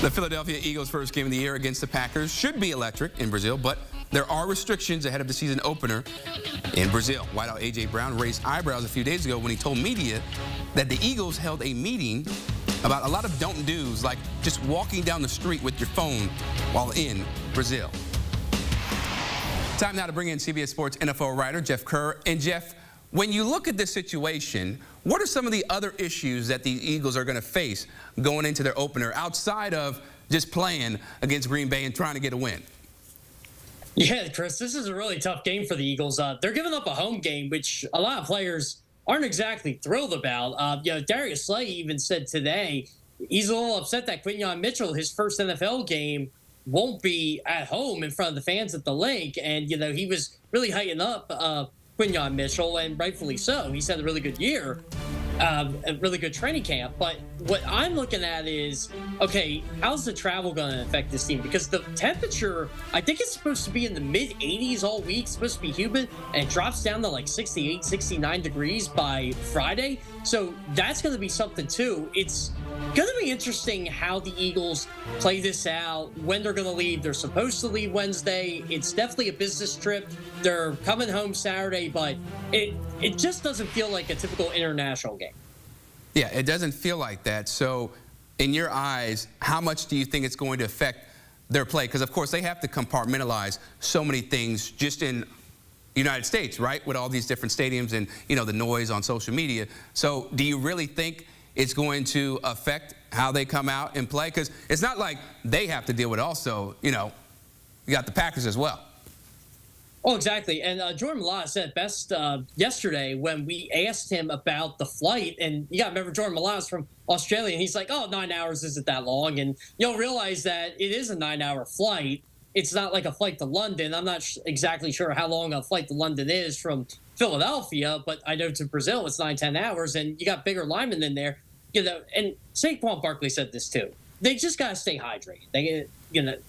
The Philadelphia Eagles' first game of the year against the Packers should be electric in Brazil, but there are restrictions ahead of the season opener in Brazil. Wideout A.J. Brown raised eyebrows a few days ago when he told media that the Eagles held a meeting about a lot of don't do's, like just walking down the street with your phone while in Brazil. Time now to bring in CBS Sports NFL writer Jeff Kerr. And Jeff, when you look at this situation, what are some of the other issues that the Eagles are going to face going into their opener outside of just playing against Green Bay and trying to get a win? Yeah, Chris, this is a really tough game for the Eagles. They're giving up a home game, which a lot of players aren't exactly thrilled about. Darius Slay even said today he's a little upset that Quinyon Mitchell, his first NFL game, won't be at home in front of the fans at the link. And, he was really hyping up Quinyon Mitchell, and rightfully so. He's had a really good year, a really good training camp. But what I'm looking at is, okay, how's the travel going to affect this team? Because the temperature, I think it's supposed to be in the mid-80s all week. It's supposed to be humid, and it drops down to like 68, 69 degrees by Friday. So that's going to be something, too. It's going to be interesting how the Eagles play this out, when they're going to leave. They're supposed to leave Wednesday. It's definitely a business trip. They're coming home Saturday, but it just doesn't feel like a typical international game. Yeah, it doesn't feel like that. So in your eyes, how much do you think it's going to affect their play? Because, of course, they have to compartmentalize so many things just in the United States, right, with all these different stadiums and, the noise on social media. So do you really think it's going to affect how they come out and play? Because it's not like they have to deal with it also, you got the Packers as well. Oh, exactly. And Jordan Malott said it best yesterday when we asked him about the flight. And you got to remember, Jordan Malott is from Australia, and he's like, 9 hours isn't that long. And you'll realize that it is a 9-hour flight. It's not like a flight to London. I'm not exactly sure how long a flight to London is from Philadelphia, but I know to Brazil it's 9-10 hours, and you got bigger linemen in there. And Saquon Barkley said this too. They just got to stay hydrated.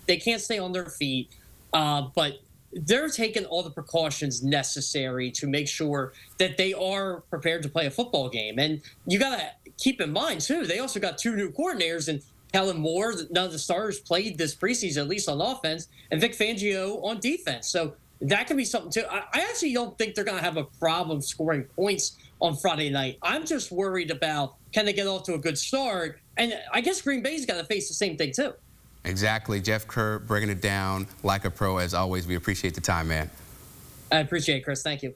They can't stay on their feet, but they're taking all the precautions necessary to make sure that they are prepared to play a football game. And you got to keep in mind, too, they also got 2 new coordinators, and Kellen Moore, none of the starters played this preseason, at least on offense, and Vic Fangio on defense. So that can be something, too. I actually don't think they're going to have a problem scoring points on Friday night. I'm just worried about, can they get off to a good start? And I guess Green Bay's got to face the same thing, too. Exactly. Jeff Kerr breaking it down like a pro, as always. We appreciate the time, man. I appreciate it, Chris. Thank you.